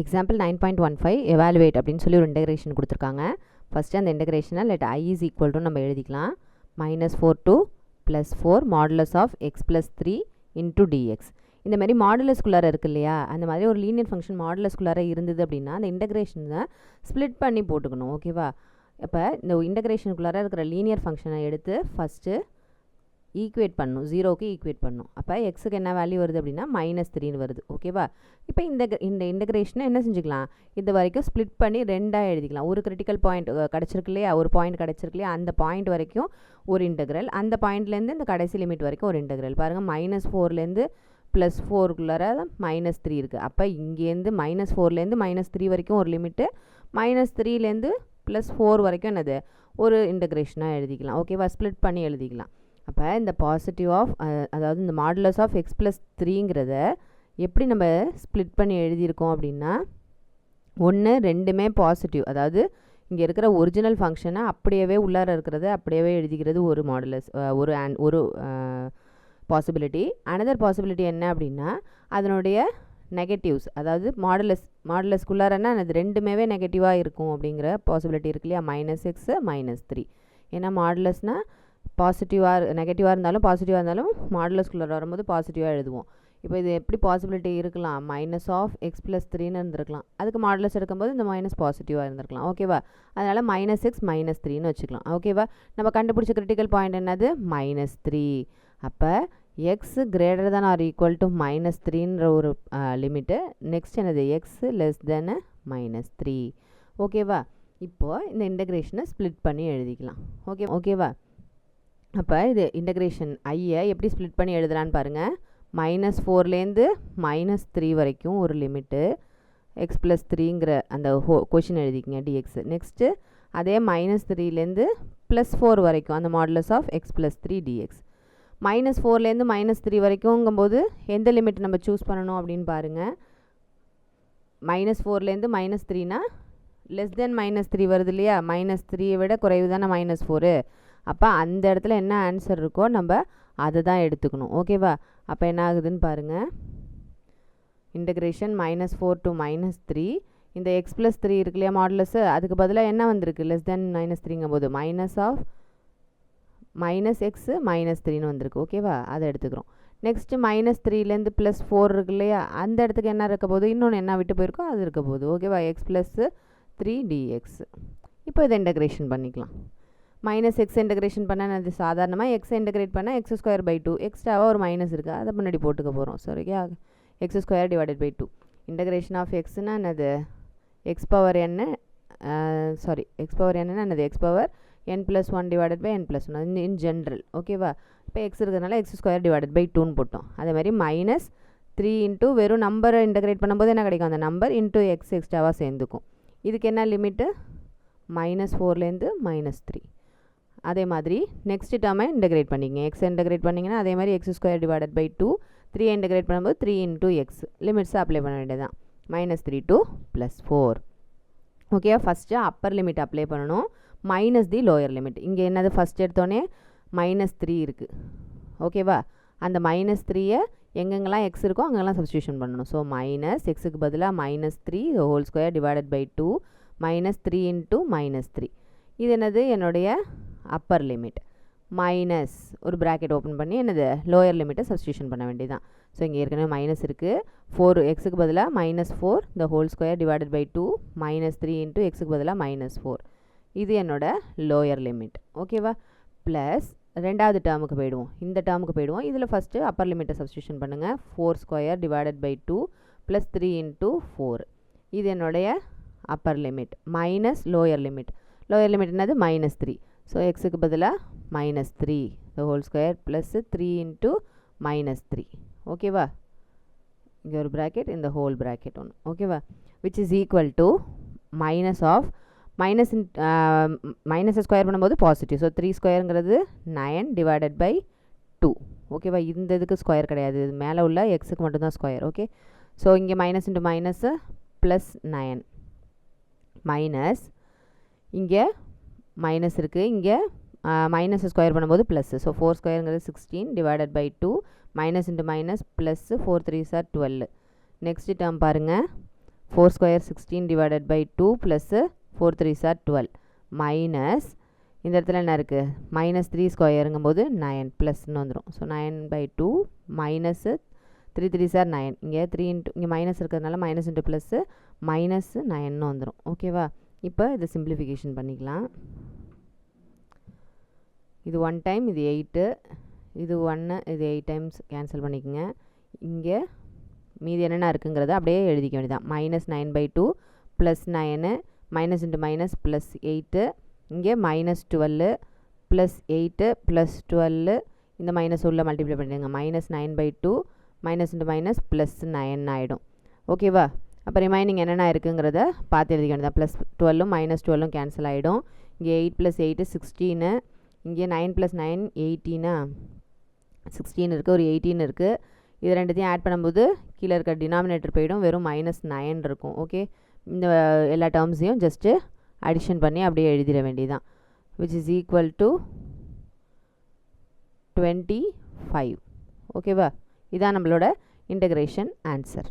Example 9.15 evaluate அப்படின்னு சொல்லி ஒரு இன்டெகிரேஷன் கொடுத்துருக்காங்க. ஃபஸ்ட்டு அந்த இன்டெகிரேஷனை let I is equal to நம்ம எழுதிக்கலாம். -4 to +4 modulus of x + 3 into dx. இந்த மாதிரி மாடுலஸ்குள்ளார இருக்கு இல்லையா, அந்த மாதிரி ஒரு லீனியர் ஃபங்க்ஷன் மாடுலஸ்குள்ளார இருந்தது அப்படின்னா அந்த இன்டெகிரேஷனை ஸ்ப்ளிட் பண்ணி போட்டுக்கணும். ஓகேவா? இப்போ இந்த இன்டெகிரேஷனுக்குள்ளார இருக்கிற லீனியர் ஃபங்க்ஷனை எடுத்து ஃபஸ்ட்டு ஈக்குவேட் பண்ணணும், 0க்கு ஈக்குவேட் பண்ணணும். அப்போ எக்ஸுக்கு என்ன வேல்யூ வருது அப்படின்னா -3 வருது. ஓகேவா? இப்போ இந்த இன்டெகிரேஷனை என்ன செஞ்சுக்கலாம், இது வரைக்கும் ஸ்ப்ளிட் பண்ணி ரெண்டாக எழுதிக்கலாம். ஒரு கிரிட்டிக்கல் பாயிண்ட் கிடச்சிருக்கு இல்லையா, ஒரு பாயிண்ட் கிடச்சிருக்கு இல்லையா, அந்த பாயிண்ட் வரைக்கும் ஒரு இன்டெக்ரல், அந்த பாயிண்ட்லேருந்து இந்த கடைசி லிமிட் வரைக்கும் ஒரு இன்டெக்ரல். பாருங்கள், -4லேருந்து +4குள்ளார -3 இருக்குது. அப்போ இங்கேருந்து -4லேருந்து -3 வரைக்கும் ஒரு லிமிட்டு, -3லேருந்து +4 வரைக்கும் என்னது ஒரு இன்டெகிரேஷனாக எழுதிக்கலாம். ஓகேவா? ஸ்ப்ளிட் பண்ணி எழுதிக்கலாம். அப்போ இந்த பாசிட்டிவ் ஆஃப் அதாவது இந்த மாடுலஸ் ஆஃப் x + 3ங்கிறத எப்படி நம்ம ஸ்ப்ளிட் பண்ணி எழுதியிருக்கோம் அப்படின்னா, ஒன்று ரெண்டுமே பாசிட்டிவ், அதாவது இங்கே இருக்கிற ஒரிஜினல் ஃபங்க்ஷனை அப்படியே உள்ளார இருக்கிறத அப்படியே எழுதிக்கிறது ஒரு மாடுலஸ், ஒரு பாசிபிலிட்டி. அனதர் பாசிபிலிட்டி என்ன அப்படின்னா அதனுடைய நெகட்டிவ்ஸ், அதாவது மாடுலஸ்குள்ளாரன்னா அது ரெண்டுமே நெகட்டிவாக இருக்கும் அப்படிங்கிற பாசிபிலிட்டி இருக்கு இல்லையா, -x -3. ஏன்னா மாடுலஸ்னால் பாசிட்டிவாக நெகட்டிவாக இருந்தாலும் பாசிட்டிவாக இருந்தாலும் மாடுலஸ்குள்ளே வரும்போது பாசிட்டிவாக எழுதுவோம். இப்போ இது எப்படி பாசிபிலிட்டி இருக்கலாம், -x + 3ன்னு இருந்திருக்கலாம், அதுக்கு மாடுலஸ் எடுக்கும்போது இந்த மைனஸ் பாசிட்டிவாக இருந்திருக்கலாம். ஓகேவா? அதனால் -x -3ன்னு வச்சுக்கலாம். ஓகேவா? நம்ம கண்டுபிடிச்ச கிரிட்டிக்கல் பாயிண்ட் என்னது, -3. அப்போ x greater than or equal to -3ன்ற ஒரு லிமிட்டு. நெக்ஸ்ட் என்னது, x less than -3. ஓகேவா? இப்போது இந்த இன்டெகிரேஷனை ஸ்ப்ளிட் பண்ணி எழுதிக்கலாம். ஓகேவா? அப்போ இது இன்டெகிரேஷன் ஐயை எப்படி ஸ்ப்ளிட் பண்ணி எழுதலான்னு பாருங்கள். -4லேருந்து -3 வரைக்கும் ஒரு லிமிட்டு, x + 3ங்கிற அந்த கொஷின் எழுதிக்கிங்க dx. நெக்ஸ்ட்டு அதே -3லேருந்து +4 வரைக்கும் அந்த மாடுலஸ் ஆஃப் x + 3 dx. -4லேருந்து -3 வரைக்கும்ங்கும்போது எந்த லிமிட் நம்ம சூஸ் பண்ணணும் அப்படின்னு பாருங்கள். -4லேருந்து -3னா லெஸ் தென் -3 வருது இல்லையா, -3 விட குறைவு தானே -4. அப்போ அந்த இடத்துல என்ன ஆன்சர் இருக்கோ நம்ம அதை தான் எடுத்துக்கணும். ஓகேவா? அப்போ என்ன ஆகுதுன்னு பாருங்கள். இன்டெகிரேஷன் -4 to -3, இந்த x + 3 இருக்கு இல்லையா மாடுலஸ், அதுக்கு பதிலாக என்ன வந்திருக்கு, லெஸ் தென் -3ங்கும் போது -x -3ன்னு வந்திருக்கு. ஓகேவா? அதை எடுத்துக்கிறோம். நெக்ஸ்ட்டு -3லேருந்து +4 இருக்கு இல்லையா, அந்த இடத்துக்கு என்ன இருக்க போகுது, இன்னொன்று என்ன விட்டு போயிருக்கோ அது இருக்க போகுது. ஓகேவா? x + 3 dx. இப்போ இதை இன்டெகிரேஷன் பண்ணிக்கலாம். -x இன்டெகிரேஷன் பண்ணால் அது சாதாரணமாக x இன்டெகிரேட் பண்ணால் x² 2, எக்ஸ்ட்ராவாக ஒரு மைனஸ் இருக்குது, அதை முன்னாடி போட்டுக்க போகிறோம். சரியா? x² / 2. இன்டெகிரேஷன் ஆஃப் xன்னா என்னது, x பவர் n என்னது, x power n + 1 / n + 1 in general. ஓகேவா? இப்போ x இருக்கிறதுனால x² / 2ன்னு போட்டோம். அதே மாதிரி -3 இன்ட்டு வெறும் நம்பரை இன்டெகிரேட் பண்ணும்போது என்ன கிடைக்கும், அந்த நம்பர் இன்ட்டு x எக்ஸ்ட்ராவாக சேர்ந்துக்கும். இதுக்கு என்ன லிமிட்டு, -4லேருந்து -3. அதே மாதிரி நெக்ஸ்ட் டேர்மை இன்டெகிரேட் பண்ணிங்க, x இன்டெகிரேட் பண்ணிங்கன்னா அதே மாதிரி x² / 2, 3 இன்டெகிரேட் பண்ணும்போது 3 இன்ட்டு x. லிமிட்ஸை அப்ளை பண்ண வேண்டியதான், -3 to +4. ஓகேவா? ஃபஸ்ட்டு அப்பர் லிமிட் அப்ளை பண்ணணும், தி லோயர் லிமிட். இங்கே என்னது, ஃபஸ்ட் எடுத்தோடனே -3 இருக்குது. ஓகேவா? அந்த -3யை எங்கெங்கெல்லாம் x இருக்கோ அங்கெல்லாம் சப்ஸ்டியூஷன் பண்ணணும். ஸோ எக்ஸுக்கு பதிலாக -3 / 2 -3 இன்ட்டு -3. இது என்னது, என்னுடைய அப்பர் லிமிட். மைனஸ் ஒரு ப்ராக்கெட் ஓப்பன் பண்ணி என்னது, லோயர் லிமிட்டை சப்ஸ்டியூஷன் பண்ண வேண்டியதான். ஸோ இங்கே ஏற்கனவே மைனஸ் இருக்குது, 4 எக்ஸுக்கு பதிலாக -4 / 2 -3 இன்ட்டு எக்ஸுக்கு பதிலாக -4. இது என்னோட லோயர் லிமிட். ஓகேவா? ப்ளஸ் ரெண்டாவது டேர்முக்கு போயிடுவோம், இந்த டேர்முக்கு போயிடுவோம். இதில் ஃபஸ்ட்டு அப்பர் லிமிட்டை சப்ஸ்டியூஷன் பண்ணுங்கள். 4² / 2 + 3 இன்ட்டு 4. இது என்னுடைய upper limit minus lower limit. Lower limit என்னது, -3. ஸோ எக்ஸுக்கு பதிலாக -3 + 3 இன்ட்டு -3. ஓகேவா? இங்கே ஒரு ப்ராக்கெட், இந்த ஹோல் ப்ராக்கெட் ஒன்று. ஓகேவா? விச் இஸ் ஈக்குவல் டு மைனஸை ஸ்கொயர் பண்ணும்போது பாசிட்டிவ். ஸோ 3² 9 / 2. ஓகேவா? இந்த இதுக்கு ஸ்கொயர் கிடையாது, இது மேலே உள்ள எக்ஸுக்கு மட்டும்தான் ஸ்கொயர். ஓகே, ஸோ இங்கே மைனஸ் இன்ட்டு மைனஸு +9 மைனஸ், இங்கே மைனஸ் இருக்குது, இங்கே மைனஸை ஸ்கொயர் பண்ணும்போது plus. So 4² 16 / 2 minus into minus plus 4 3s are 12. Next term பாருங்கள், 4 square 16 divided by 2 plus 4 3s are 12 minus இந்த இடத்துல என்ன இருக்குது மைனஸ் 3 ஸ்கொயருங்கும் போது 9 ப்ளஸ்ன்னு வந்துடும். ஸோ 9/2 மைனஸு 3 3s are 9 இங்கே 3 இன்ட்டு இங்கே மைனஸ் இருக்கிறதுனால மைனஸ் இன்ட்டு ப்ளஸ்ஸு மைனஸு 9ன்னு வந்துடும். ஓகேவா? இப்போ இதை சிம்பிளிஃபிகேஷன் பண்ணிக்கலாம். இது 1 டைம், இது 8, இது 1, இது 8 டைம்ஸ் கேன்சல் பண்ணிக்கோங்க. இங்கே மீதி என்னென்ன இருக்குங்கிறத அப்படியே எழுதிக்க வேண்டியதான். Minus 9/2 plus 9 minus into minus plus 8 இங்கே மைனஸ் 12 ப்ளஸ் 8 ப்ளஸ் 12 இந்த மைனஸ் உள்ள மல்டிப்ளை பண்ணிடுங்க. Minus 9/2 minus into minus plus 9 ஆகிடும். ஓகேவா? அப்போ ரிமைனிங் என்னென்ன இருக்குங்கிறத பார்த்து எழுதிக்க வேண்டியதான். ப்ளஸ் 12 மைனஸ் 12 கேன்சல் ஆகிடும். இங்கே 8 + 8 16, இங்கே 9 + 9 18, 16 இருக்குது, ஒரு 18 இருக்குது. இது ரெண்டுத்தையும் ஆட் பண்ணும்போது கீழே இருக்க டினாமினேட்டர் போயிடும், வெறும் -9 இருக்கும். ஓகே, இந்த எல்லா டேர்ம்ஸையும் ஜஸ்ட்டு அடிஷன் பண்ணி அப்படியே எழுதிட வேண்டியதான். Which is equal to 25. ஓகேவா? இதான் நம்மளோட இன்டகிரேஷன் ஆன்சர்.